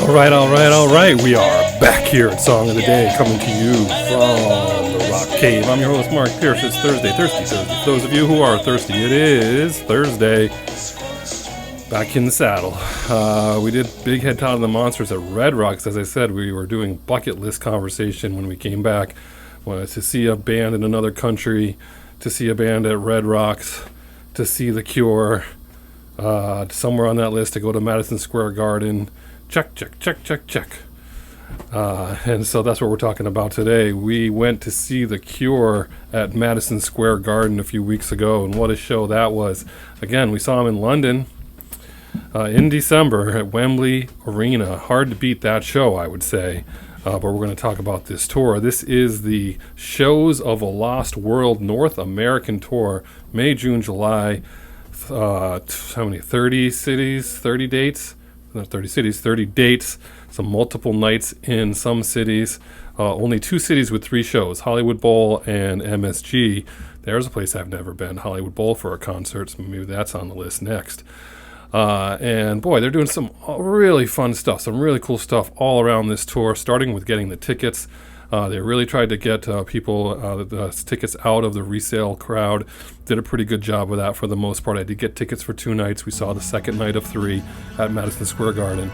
All right. We are back here at Song of the Day, coming to you from the Rock Cave. I'm your host, Mark Pierce. It's Thursday. For those of you who are thirsty, it is Thursday. Back in the saddle. We did Big Head Todd and the Monsters at Red Rocks. As I said, we were doing bucket list conversation when we came back. Wanted to see a band in another country, to see a band at Red Rocks, to see The Cure. Somewhere on that list to go to Madison Square Garden. Check. And so that's what we're talking about today. We went to see The Cure at Madison Square Garden a few weeks ago, and what a show that was. Again, we saw them in London in December at Wembley Arena. Hard to beat that show, I would say. But we're going to talk about this tour. This is the Shows of a Lost World North American Tour, May, June, July. How many? 30 cities, 30 dates? Not 30 cities, 30 dates. Some multiple nights in some cities. Only 2 cities with 3 shows, Hollywood Bowl and MSG. There's a place I've never been, Hollywood Bowl, for a concert, so maybe that's on the list next. And boy, they're doing some really fun stuff, some really cool stuff all around this tour, starting with getting the tickets. They really tried to get people the tickets out of the resale crowd. Did a pretty good job with that for the most part. I did get tickets for 2 nights. We saw the second night of 3 at Madison Square Garden.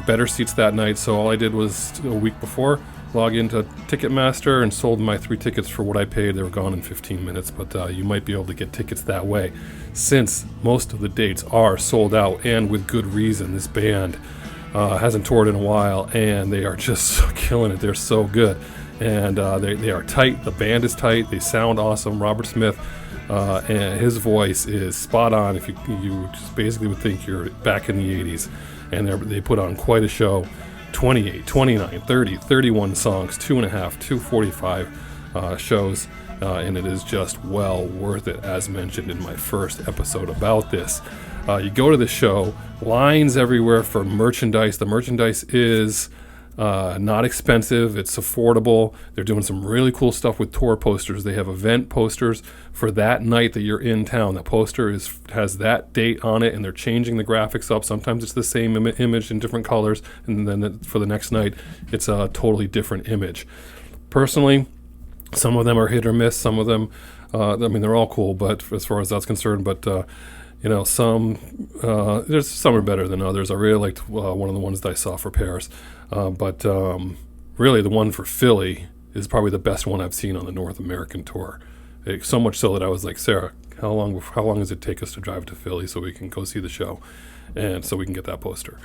Better seats that night, so all I did was a week before log into Ticketmaster and sold my 3 tickets for what I paid. They were gone in 15 minutes, but you might be able to get tickets that way, since most of the dates are sold out, and with good reason. This band hasn't toured in a while, and they are just killing it. They're so good, and they are tight. The band is tight. They sound awesome. Robert Smith, and his voice is spot on. If you just basically would think you're back in the 80s, and they put on quite a show. 28, 29, 30, 31 songs, 2.5, 245 shows, and it is just well worth it, as mentioned in my first episode about this. You go to the show, lines everywhere for merchandise. The merchandise is not expensive. It's affordable. They're doing some really cool stuff with tour posters. They have event posters for that night that you're in town. The poster has that date on it, and they're changing the graphics up. Sometimes it's the same image in different colors, and then for the next night, it's a totally different image. Personally, some of them are hit or miss. Some of them, they're all cool, but as far as that's concerned, but some there's some are better than others. I really liked one of the ones that I saw for Paris, but really the one for Philly is probably the best one I've seen on the North American tour. So much so that I was like, Sarah, how long does it take us to drive to Philly so we can go see the show, and so we can get that poster.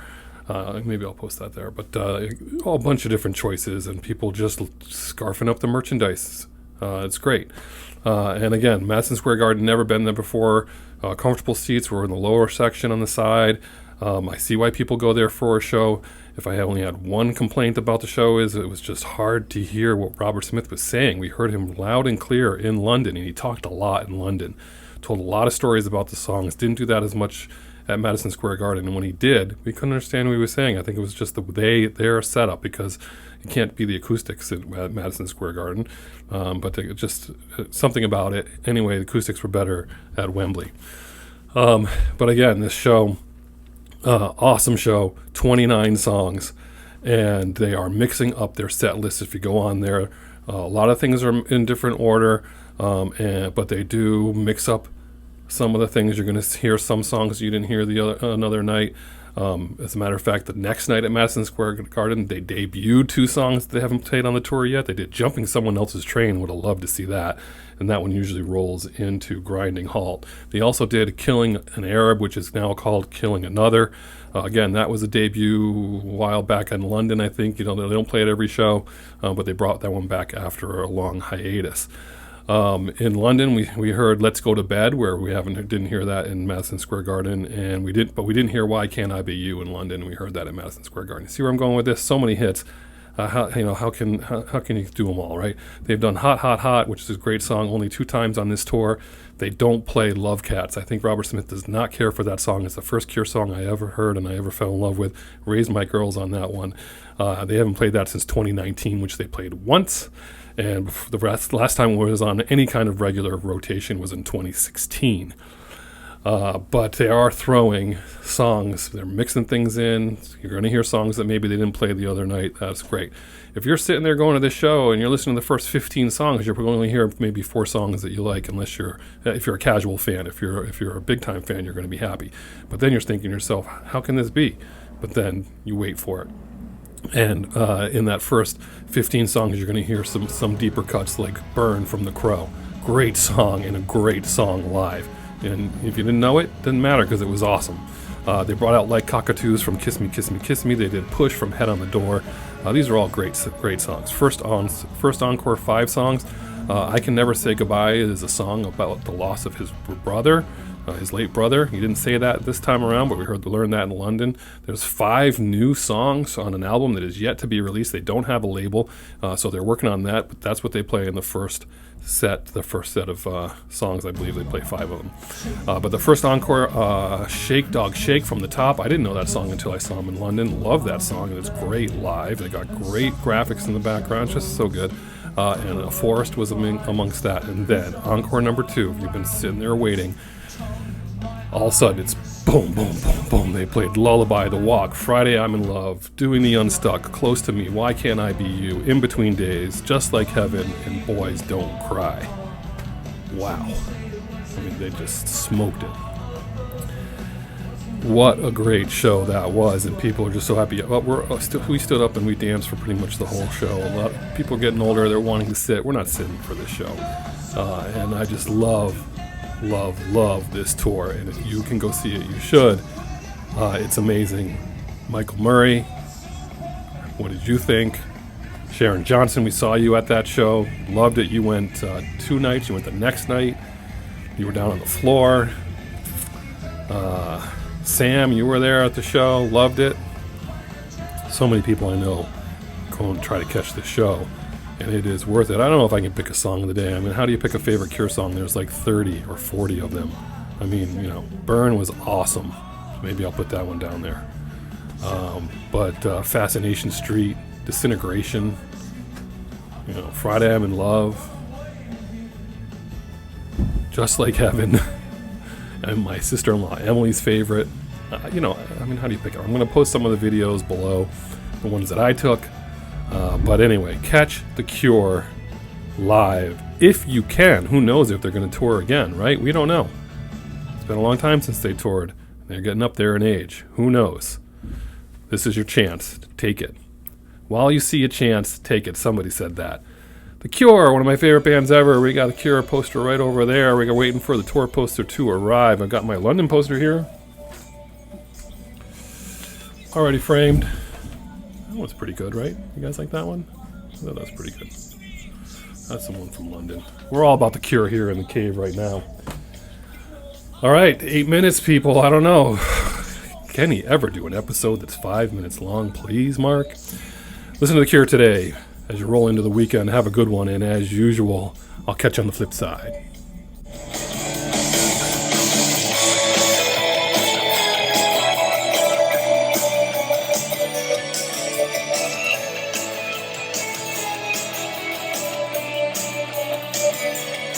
Maybe I'll post that there. But a bunch of different choices, and people just scarfing up the merchandise. It's great. And again, Madison Square Garden, never been there before. Comfortable seats. We're in the lower section on the side. I see why people go there for a show. If I only had one complaint about the show, is it was just hard to hear what Robert Smith was saying. We heard him loud and clear in London, and he talked a lot in London. Told a lot of stories about the songs. Didn't do that as much at Madison Square Garden, and when he did, we couldn't understand what he was saying. I think it was just their setup, because it can't be the acoustics at Madison Square Garden, but just something about it. Anyway, the acoustics were better at Wembley. But again, this show, awesome show, 29 songs, and they are mixing up their set list. If you go on there, a lot of things are in different order, but they do mix up some of the things. You're going to hear some songs you didn't hear another night. As a matter of fact, the next night at Madison Square Garden, they debuted 2 songs they haven't played on the tour yet. They did Jumping Someone Else's Train. Would have loved to see that. And that one usually rolls into Grinding Halt. They also did Killing an Arab, which is now called Killing Another. Again, that was a debut a while back in London, I think. They don't play it every show, but they brought that one back after a long hiatus. In London, we heard "Let's Go to Bed," where we didn't hear that in Madison Square Garden, and we didn't hear "Why Can't I Be You" in London. We heard that at Madison Square Garden. See where I'm going with this? So many hits. How can you do them all, right? They've done "Hot Hot Hot," which is a great song, only 2 times on this tour. They don't play "Love Cats." I think Robert Smith does not care for that song. It's the first Cure song I ever heard and I ever fell in love with. Raised My Girls on that one. They haven't played that since 2019, which they played once. And the last time it was on any kind of regular rotation was in 2016. But they are throwing songs. They're mixing things in. You're going to hear songs that maybe they didn't play the other night. That's great. If you're sitting there going to this show and you're listening to the first 15 songs, you're probably going to hear maybe 4 songs that you like, unless if you're a casual fan. If you're a big time fan, you're going to be happy. But then you're thinking to yourself, how can this be? But then you wait for it. And in that first 15 songs, you're going to hear some deeper cuts like "Burn" from The Crow. Great song, and a great song live. And if you didn't know it, didn't matter because it was awesome. They brought out Like Cockatoos from "Kiss Me, Kiss Me, Kiss Me." They did "Push" from "Head on the Door." These are all great songs. First encore 5 songs. "I Can Never Say Goodbye" is a song about the loss of his brother, his late brother. He didn't say that this time around, but we learned that in London. There's 5 new songs on an album that is yet to be released. They don't have a label, so they're working on that, but that's what they play in the first set of songs. I believe they play 5 of them. But the first encore, "Shake Dog Shake" from The Top. I didn't know that song until I saw them in London. Love that song, and it's great live. They got great graphics in the background, just so good. And "A Forest" was amongst that. And then encore number 2, if you've been sitting there waiting, all of a sudden it's boom, boom, boom, boom. They played "Lullaby," "The Walk," "Friday I'm in Love," "Doing the Unstuck," "Close to Me," "Why Can't I Be You," "In Between Days," "Just Like Heaven," and "Boys Don't Cry." Wow. I mean, they just smoked it. What a great show that was, and people are just so happy. We stood up and we danced for pretty much the whole show. A lot of people are getting older, they're wanting to sit. We're not sitting for this show. And I just love this tour, and if you can go see it, you should. It's amazing. Michael Murray, what did you think? Sharon Johnson, we saw you at that show, loved it. You went 2 nights, you went the next night, you were down on the floor. Sam, you were there at the show, loved it. So many people I know go and try to catch this show, and it is worth it. I don't know if I can pick a song of the day. I mean, how do you pick a favorite Cure song? There's like 30 or 40 of them. I mean, "Burn" was awesome. Maybe I'll put that one down there. But "Fascination Street," "Disintegration," "Friday I'm in Love," "Just Like Heaven," and my sister-in-law Emily's favorite. How do you pick it? I'm going to post some of the videos below, the ones that I took. But anyway, catch The Cure live if you can. Who knows if they're going to tour again, right? We don't know. It's been a long time since they toured. They're getting up there in age. Who knows? This is your chance to take it. While you see a chance, take it. Somebody said that. The Cure, one of my favorite bands ever. We got the Cure poster right over there. We're waiting for the tour poster to arrive. I've got my London poster here, already framed. That one's pretty good, right? You guys like that one? I thought that's pretty good. That's the one from London. We're all about the Cure here in the cave right now. All right, 8 minutes, people. I don't know. Can he ever do an episode that's 5 minutes long? Please, Mark. Listen to the Cure today as you roll into the weekend. Have a good one, and as usual, I'll catch you on the flip side.